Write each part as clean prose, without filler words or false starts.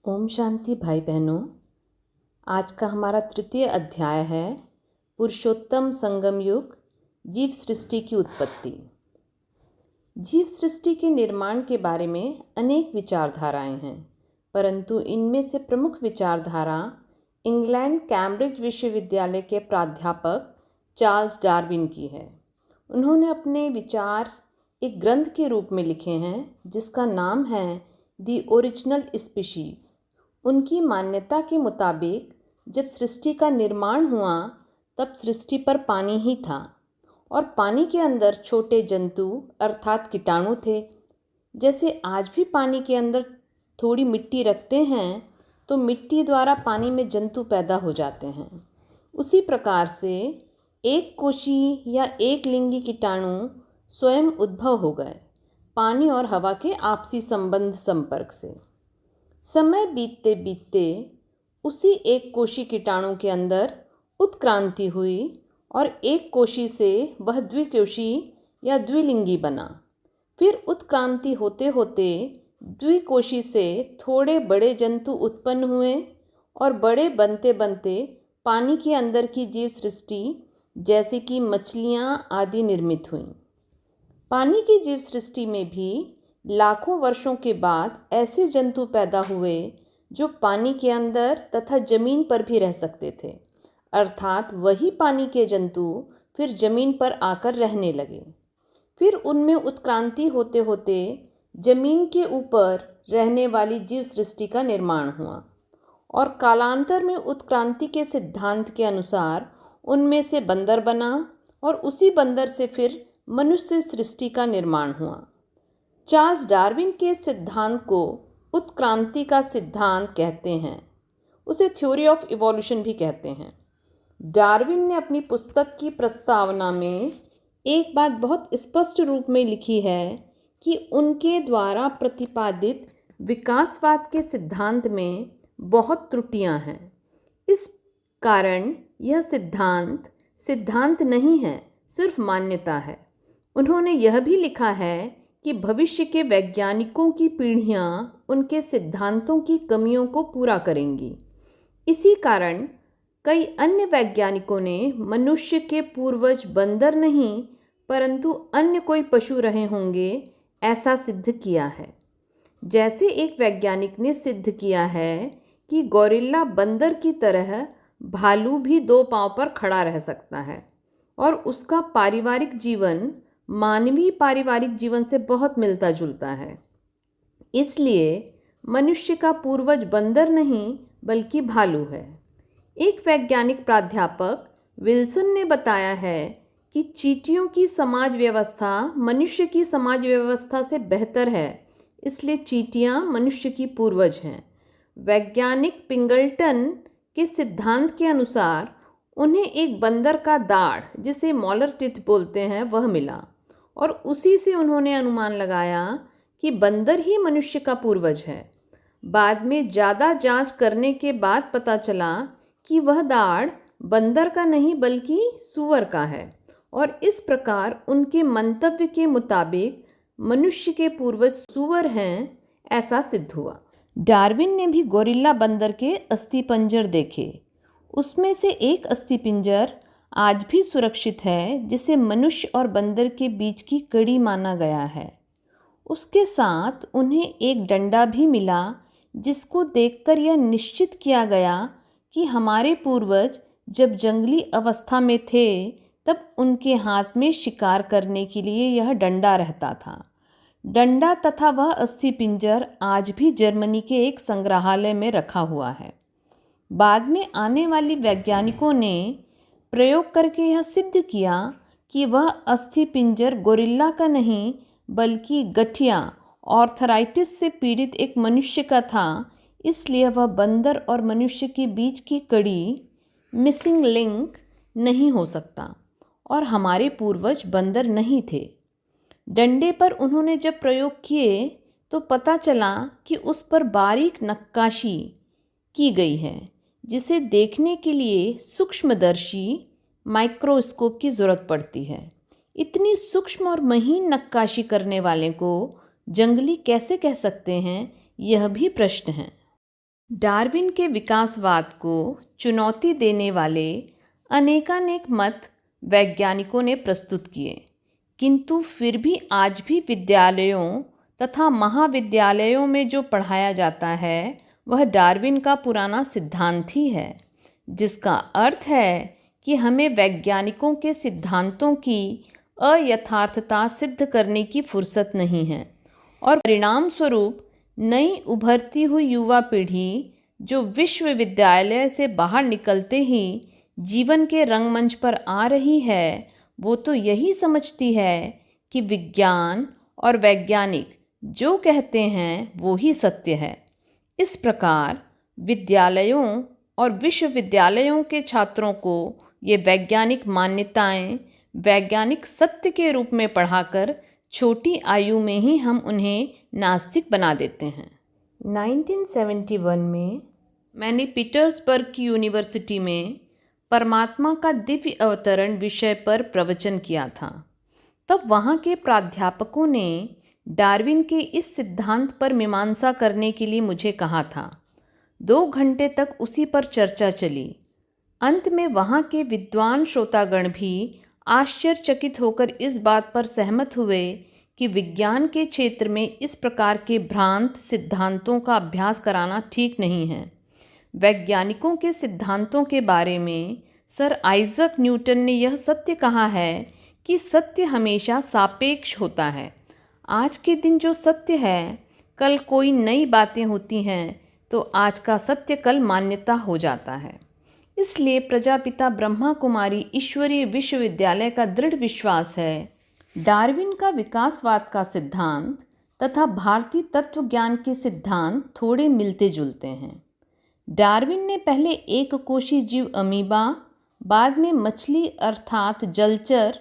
ओम शांति भाई बहनों। आज का हमारा तृतीय अध्याय है पुरुषोत्तम संगम युग, जीव सृष्टि की उत्पत्ति। जीव सृष्टि के निर्माण के बारे में अनेक विचारधाराएं हैं, परंतु इनमें से प्रमुख विचारधारा इंग्लैंड कैम्ब्रिज विश्वविद्यालय के प्राध्यापक चार्ल्स डार्विन की है। उन्होंने अपने विचार एक ग्रंथ के रूप में लिखे हैं जिसका नाम है द ओरिजिनल स्पीशीज़। उनकी मान्यता के मुताबिक जब सृष्टि का निर्माण हुआ तब सृष्टि पर पानी ही था और पानी के अंदर छोटे जंतु अर्थात कीटाणु थे। जैसे आज भी पानी के अंदर थोड़ी मिट्टी रखते हैं तो मिट्टी द्वारा पानी में जंतु पैदा हो जाते हैं। उसी प्रकार से एक कोशी या एक लिंगी कीटाणु स्वयं उद्भव हो गए पानी और हवा के आपसी संपर्क से। समय बीतते बीतते उसी एक कोशी कीटाणु के अंदर उत्क्रांति हुई और एक कोशी से वह द्विकोशी या द्विलिंगी बना। फिर उत्क्रांति होते होते द्विकोशी से थोड़े बड़े जंतु उत्पन्न हुए और बड़े बनते बनते पानी के अंदर की जीव सृष्टि जैसे कि मछलियाँ आदि निर्मित हुईं। पानी की जीव सृष्टि में भी लाखों वर्षों के बाद ऐसे जंतु पैदा हुए जो पानी के अंदर तथा जमीन पर भी रह सकते थे, अर्थात वही पानी के जंतु फिर जमीन पर आकर रहने लगे। फिर उनमें उत्क्रांति होते होते जमीन के ऊपर रहने वाली जीव सृष्टि का निर्माण हुआ और कालांतर में उत्क्रांति के सिद्धांत के अनुसार उनमें से बंदर बना और उसी बंदर से फिर मनुष्य सृष्टि का निर्माण हुआ। चार्ल्स डार्विन के सिद्धांत को उत्क्रांति का सिद्धांत कहते हैं, उसे थ्योरी ऑफ इवोल्यूशन भी कहते हैं। डार्विन ने अपनी पुस्तक की प्रस्तावना में एक बात बहुत स्पष्ट रूप में लिखी है कि उनके द्वारा प्रतिपादित विकासवाद के सिद्धांत में बहुत त्रुटियां हैं। इस कारण यह सिद्धांत नहीं है, सिर्फ मान्यता है। उन्होंने यह भी लिखा है कि भविष्य के वैज्ञानिकों की पीढ़ियां उनके सिद्धांतों की कमियों को पूरा करेंगी। इसी कारण कई अन्य वैज्ञानिकों ने मनुष्य के पूर्वज बंदर नहीं परंतु अन्य कोई पशु रहे होंगे ऐसा सिद्ध किया है। जैसे एक वैज्ञानिक ने सिद्ध किया है कि गोरिल्ला बंदर की तरह भालू भी 2 पांव पर खड़ा रह सकता है और उसका पारिवारिक जीवन मानवीय पारिवारिक जीवन से बहुत मिलता जुलता है। इसलिए मनुष्य का पूर्वज बंदर नहीं बल्कि भालू है। एक वैज्ञानिक प्राध्यापक विल्सन ने बताया है कि चींटियों की समाज व्यवस्था मनुष्य की समाज व्यवस्था से बेहतर है, इसलिए चींटियां मनुष्य की पूर्वज हैं। वैज्ञानिक पिंगल्टन के सिद्धांत के अनुसार उन्हें एक बंदर का दाढ़ जिसे मॉलर टिथ बोलते हैं वह मिला और उसी से उन्होंने अनुमान लगाया कि बंदर ही मनुष्य का पूर्वज है। बाद में ज़्यादा जांच करने के बाद पता चला कि वह दाढ़ बंदर का नहीं बल्कि सूअर का है और इस प्रकार उनके मंतव्य के मुताबिक मनुष्य के पूर्वज सूअर हैं ऐसा सिद्ध हुआ। डार्विन ने भी गोरिल्ला बंदर के अस्थिपंजर देखे। उसमें से एक अस्थिपंजर आज भी सुरक्षित है जिसे मनुष्य और बंदर के बीच की कड़ी माना गया है। उसके साथ उन्हें एक डंडा भी मिला जिसको देखकर यह निश्चित किया गया कि हमारे पूर्वज जब जंगली अवस्था में थे तब उनके हाथ में शिकार करने के लिए यह डंडा रहता था। डंडा तथा वह अस्थिपंजर आज भी जर्मनी के एक संग्रहालय में रखा हुआ है। बाद में आने वाली वैज्ञानिकों ने प्रयोग करके यह सिद्ध किया कि वह अस्थिपंजर गोरिल्ला का नहीं बल्कि गठिया आर्थराइटिस से पीड़ित एक मनुष्य का था, इसलिए वह बंदर और मनुष्य के बीच की कड़ी मिसिंग लिंक नहीं हो सकता और हमारे पूर्वज बंदर नहीं थे। डंडे पर उन्होंने जब प्रयोग किए तो पता चला कि उस पर बारीक नक्काशी की गई है जिसे देखने के लिए सूक्ष्मदर्शी माइक्रोस्कोप की ज़रूरत पड़ती है। इतनी सूक्ष्म और महीन नक्काशी करने वाले को जंगली कैसे कह सकते हैं, यह भी प्रश्न है। डार्विन के विकासवाद को चुनौती देने वाले अनेकानेक मत वैज्ञानिकों ने प्रस्तुत किए, किंतु फिर भी आज भी विद्यालयों तथा महाविद्यालयों में जो पढ़ाया जाता है वह डार्विन का पुराना सिद्धांत ही है, जिसका अर्थ है कि हमें वैज्ञानिकों के सिद्धांतों की अयथार्थता सिद्ध करने की फुर्सत नहीं है और परिणाम स्वरूप नई उभरती हुई युवा पीढ़ी जो विश्वविद्यालय से बाहर निकलते ही जीवन के रंगमंच पर आ रही है, वो तो यही समझती है कि विज्ञान और वैज्ञानिक जो कहते हैं वो ही सत्य है। इस प्रकार विद्यालयों और विश्वविद्यालयों के छात्रों को ये वैज्ञानिक मान्यताएं वैज्ञानिक सत्य के रूप में पढ़ाकर छोटी आयु में ही हम उन्हें नास्तिक बना देते हैं। 1971 में मैंने पीटर्सबर्ग की यूनिवर्सिटी में परमात्मा का दिव्य अवतरण विषय पर प्रवचन किया था। तब वहाँ के प्राध्यापकों ने डार्विन के इस सिद्धांत पर मीमांसा करने के लिए मुझे कहा था। 2 घंटे तक उसी पर चर्चा चली। अंत में वहाँ के विद्वान श्रोतागण भी आश्चर्यचकित होकर इस बात पर सहमत हुए कि विज्ञान के क्षेत्र में इस प्रकार के भ्रांत सिद्धांतों का अभ्यास कराना ठीक नहीं है। वैज्ञानिकों के सिद्धांतों के बारे में सर आइजक न्यूटन ने यह सत्य कहा है कि सत्य हमेशा सापेक्ष होता है। आज के दिन जो सत्य है, कल कोई नई बातें होती हैं तो आज का सत्य कल मान्यता हो जाता है। इसलिए प्रजापिता ब्रह्मा कुमारी ईश्वरीय विश्वविद्यालय का दृढ़ विश्वास है डार्विन का विकासवाद का सिद्धांत तथा भारतीय तत्वज्ञान के सिद्धांत थोड़े मिलते जुलते हैं। डार्विन ने पहले एक कोशी जीव अमीबा, बाद में मछली अर्थात जलचर,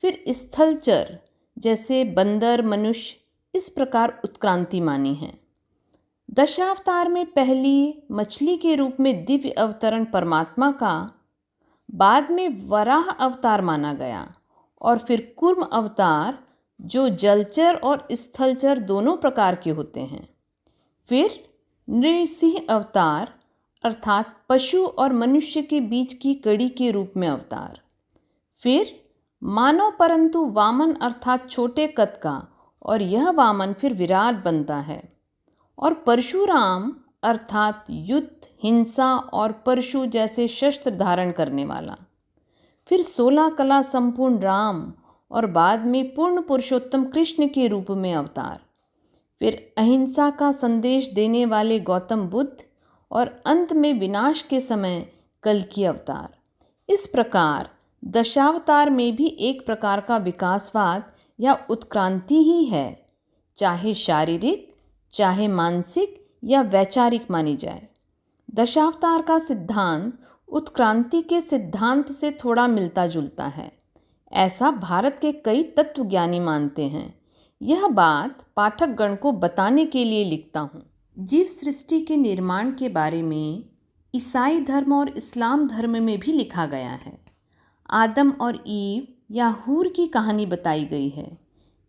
फिर स्थलचर जैसे बंदर, मनुष्य, इस प्रकार उत्क्रांति मानी है। दशावतार में पहली मछली के रूप में दिव्य अवतरण परमात्मा का, बाद में वराह अवतार माना गया और फिर कूर्म अवतार जो जलचर और स्थलचर दोनों प्रकार के होते हैं। फिर नृसिंह अवतार अर्थात पशु और मनुष्य के बीच की कड़ी के रूप में अवतार। फिर मानव परंतु वामन अर्थात छोटे कद का, और यह वामन फिर विराट बनता है। और परशुराम अर्थात युद्ध, हिंसा और परशु जैसे शस्त्र धारण करने वाला। फिर 16 कला संपूर्ण राम और बाद में पूर्ण पुरुषोत्तम कृष्ण के रूप में अवतार। फिर अहिंसा का संदेश देने वाले गौतम बुद्ध और अंत में विनाश के समय कल्कि अवतार। इस प्रकार दशावतार में भी एक प्रकार का विकासवाद या उत्क्रांति ही है, चाहे शारीरिक, चाहे मानसिक या वैचारिक मानी जाए। दशावतार का सिद्धांत उत्क्रांति के सिद्धांत से थोड़ा मिलता जुलता है, ऐसा भारत के कई तत्वज्ञानी मानते हैं। यह बात पाठकगण को बताने के लिए लिखता हूँ। जीव सृष्टि के निर्माण के बारे में ईसाई धर्म और इस्लाम धर्म में भी लिखा गया है। आदम और ईव या हूर की कहानी बताई गई है,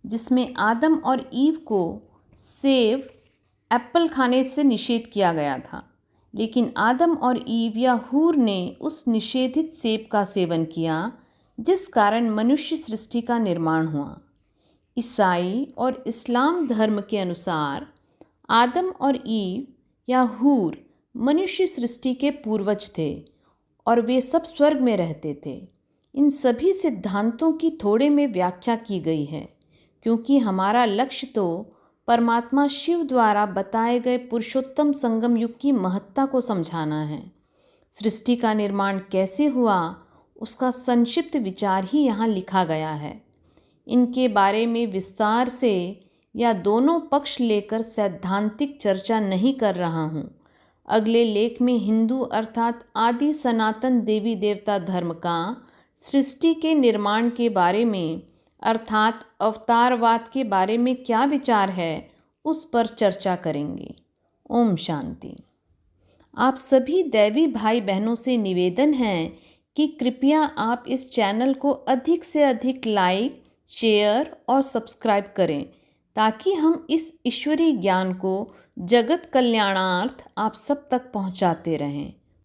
जिसमें आदम और ईव को सेब, एप्पल खाने से निषेध किया गया था, लेकिन आदम और ईव या हूर ने उस निषेधित सेब का सेवन किया, जिस कारण मनुष्य सृष्टि का निर्माण हुआ। ईसाई और इस्लाम धर्म के अनुसार आदम और ईव या हूर मनुष्य सृष्टि के पूर्वज थे और वे सब स्वर्ग में रहते थे। इन सभी सिद्धांतों की थोड़े में व्याख्या की गई है, क्योंकि हमारा लक्ष्य तो परमात्मा शिव द्वारा बताए गए पुरुषोत्तम संगम युग की महत्ता को समझाना है। सृष्टि का निर्माण कैसे हुआ, उसका संक्षिप्त विचार ही यहाँ लिखा गया है। इनके बारे में विस्तार से या दोनों पक्ष लेकर सैद्धांतिक चर्चा नहीं कर रहा हूँ। अगले लेख में हिंदू अर्थात आदि सनातन देवी देवता धर्म का सृष्टि के निर्माण के बारे में अर्थात अवतारवाद के बारे में क्या विचार है, उस पर चर्चा करेंगे। ओम शांति। आप सभी दैवी भाई बहनों से निवेदन है कि कृपया आप इस चैनल को अधिक से अधिक लाइक, शेयर और सब्सक्राइब करें, ताकि हम इस ईश्वरीय ज्ञान को जगत कल्याणार्थ आप सब तक पहुंचाते रहें।